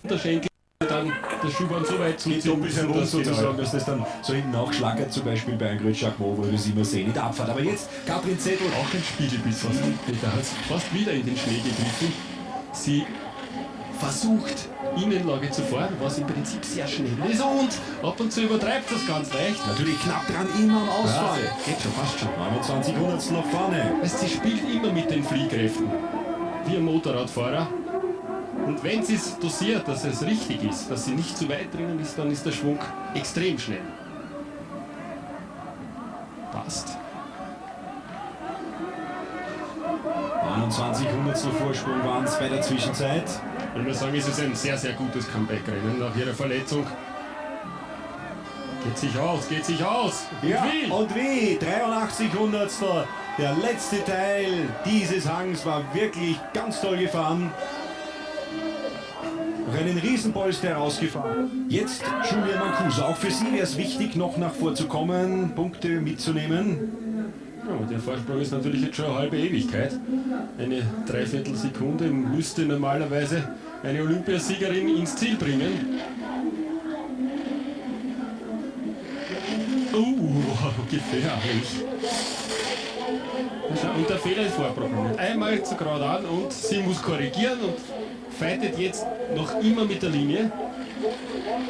Unterschenkel dann der Schuhbahn so weit geht doppelt herum sozusagen, dass das dann so hinten auch schlagert, zum Beispiel bei einem Grötschachmo, wo wir das immer sehen in der Abfahrt. Aber jetzt Katrin Zettel. Auch ein Spiegelbiss fast. Da hat es fast wieder in den Schnee gegriffen. Sie versucht, Innenlage zu fahren, was im Prinzip sehr schnell ist und ab und zu übertreibt das ganz leicht. Natürlich knapp dran, immer am Ausfall. Ja, geht schon, fast schon. 29 Hundertstel nach vorne. Sie spielt immer mit den Fliehkräften, wie ein Motorradfahrer. Und wenn sie es dosiert, dass es richtig ist, dass sie nicht zu weit drinnen ist, dann ist der Schwung extrem schnell. Passt. 29 Hundertstel Vorsprung waren es bei der Zwischenzeit. Ich würde sagen, es ist ein sehr, sehr gutes Comeback-Rennen nach ihrer Verletzung. Geht sich aus, geht sich aus. Ja, wie? und wie? 83 Hundertstel. Der letzte Teil dieses Hangs war wirklich ganz toll gefahren. Noch einen Riesenpolster herausgefahren. Jetzt Julia Mancuso. Auch für sie wäre es wichtig, noch nach vorzukommen, Punkte mitzunehmen. Ja, der Vorsprung ist natürlich jetzt schon eine halbe Ewigkeit. Eine Dreiviertelsekunde müsste normalerweise eine Olympiasiegerin ins Ziel bringen. Gefährlich. Und der Fehler ist vorprogrammiert. Einmal zu gerade an und sie muss korrigieren und fightet jetzt noch immer mit der Linie.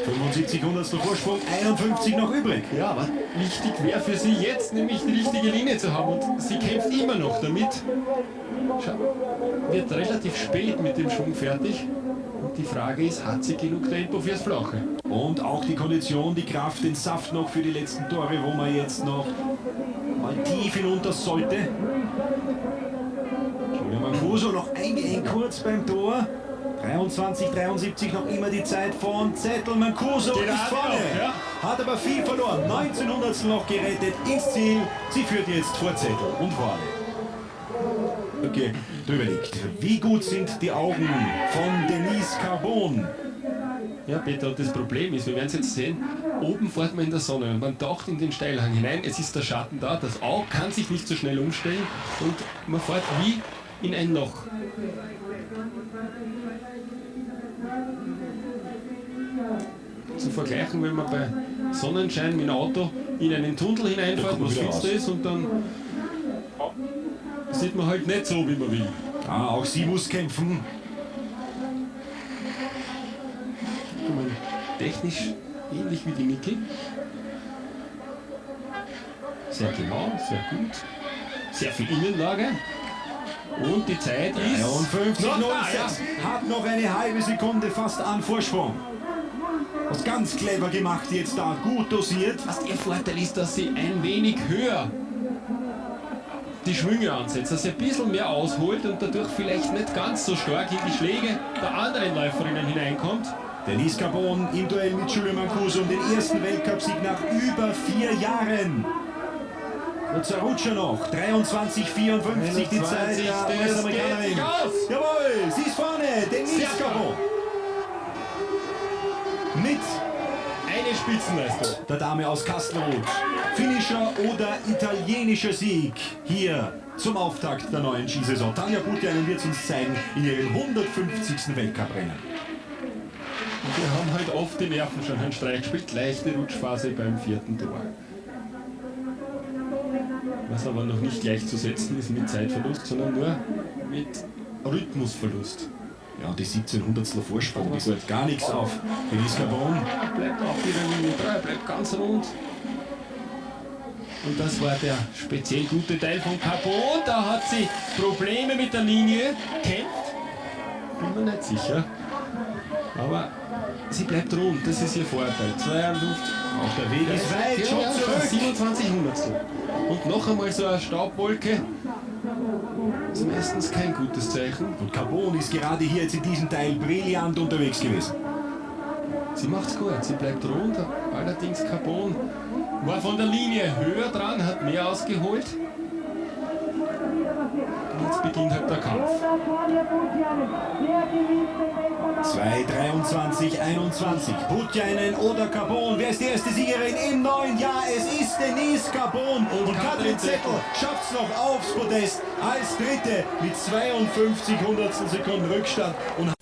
75 Hundertstel Vorsprung, 51 noch übrig. Ja, aber wichtig wäre für sie jetzt nämlich die richtige Linie zu haben und sie kämpft immer noch damit. Wird relativ spät mit dem Schwung fertig und die Frage ist, hat sie genug Tempo fürs Flache? Und auch die Kondition, die Kraft, den Saft noch für die letzten Tore, wo man jetzt noch mal tief hinunter sollte. Julia Mancuso noch eingeengt kurz beim Tor. 23, 73 noch immer die Zeit von Zettel. Mancuso ist vorne, ja. Hat aber viel verloren. 19 Hundertstel noch gerettet ins Ziel. Sie führt jetzt vor Zettel und vorne. Okay, drüber liegt. Wie gut sind die Augen von Denise Carbon? Ja, Peter, und das Problem ist, wir werden es jetzt sehen, oben fährt man in der Sonne und man taucht in den Steilhang hinein, es ist der Schatten da, das Auge kann sich nicht so schnell umstellen und man fährt wie in ein Loch. Zu vergleichen, wenn man bei Sonnenschein mit dem Auto in einen Tunnel hineinfährt, was finster ist und dann sieht man halt nicht so, wie man will. Ah, auch sie muss kämpfen. Technisch ähnlich wie die Niki. Sehr genau, sehr gut. Sehr viel Innenlage. Und die Zeit ist... 53,06. Hat noch eine halbe Sekunde fast an Vorsprung. Was ganz clever gemacht jetzt da, gut dosiert. Was ihr Vorteil ist, dass sie ein wenig höher die Schwünge ansetzt, dass sie ein bisschen mehr ausholt und dadurch vielleicht nicht ganz so stark in die Schläge der anderen Läuferinnen hineinkommt. Denise Carbon im Duell mit Julia Mancuso um den ersten Weltcupsieg nach über 4 Jahren. Und Zarutscha noch, 23,54 die Zeit der US-Amerikanerin. Jawohl, sie ist vorne, Denise Carbon. Mit eine Spitzenleistung der Dame aus Kastelruth. Finnischer oder italienischer Sieg hier zum Auftakt der neuen Skisaison. Tanja Budjainen wird es uns zeigen in ihrem 150. Weltcuprennen. Wir haben halt oft die Nerven schon einen Streich gespielt, leichte Rutschphase beim 4. Tor. Was aber noch nicht gleichzusetzen ist mit Zeitverlust, sondern nur mit Rhythmusverlust. Ja, die 17 Hundertstel Vorsprung, die sagt gar nichts auf. Denise Carbon bleibt auch wieder Linie 3, bleibt ganz rund. Und das war der speziell gute Teil von Carbon. Da hat sie Probleme mit der Linie, kämpft, bin mir nicht sicher. Aber sie bleibt rund, das ist ihr Vorteil. 52. Auch der Weg ist weit, schon zurück. 27 Hundertstel. Und noch einmal so eine Staubwolke. Das ist meistens kein gutes Zeichen. Und Carbon ist gerade hier jetzt in diesem Teil brillant unterwegs gewesen. Sie macht's gut, sie bleibt rund. Allerdings Carbon war von der Linie höher dran, hat mehr ausgeholt. Und jetzt beginnt halt der Kampf. 2:23,21. Budjainen oder Carbon. Wer ist die erste Siegerin im neuen Jahr? Es ist Denise Carbon. Und Katrin Zettel schafft es noch aufs Podest als Dritte mit 52 Hundertstel Sekunden Rückstand. Und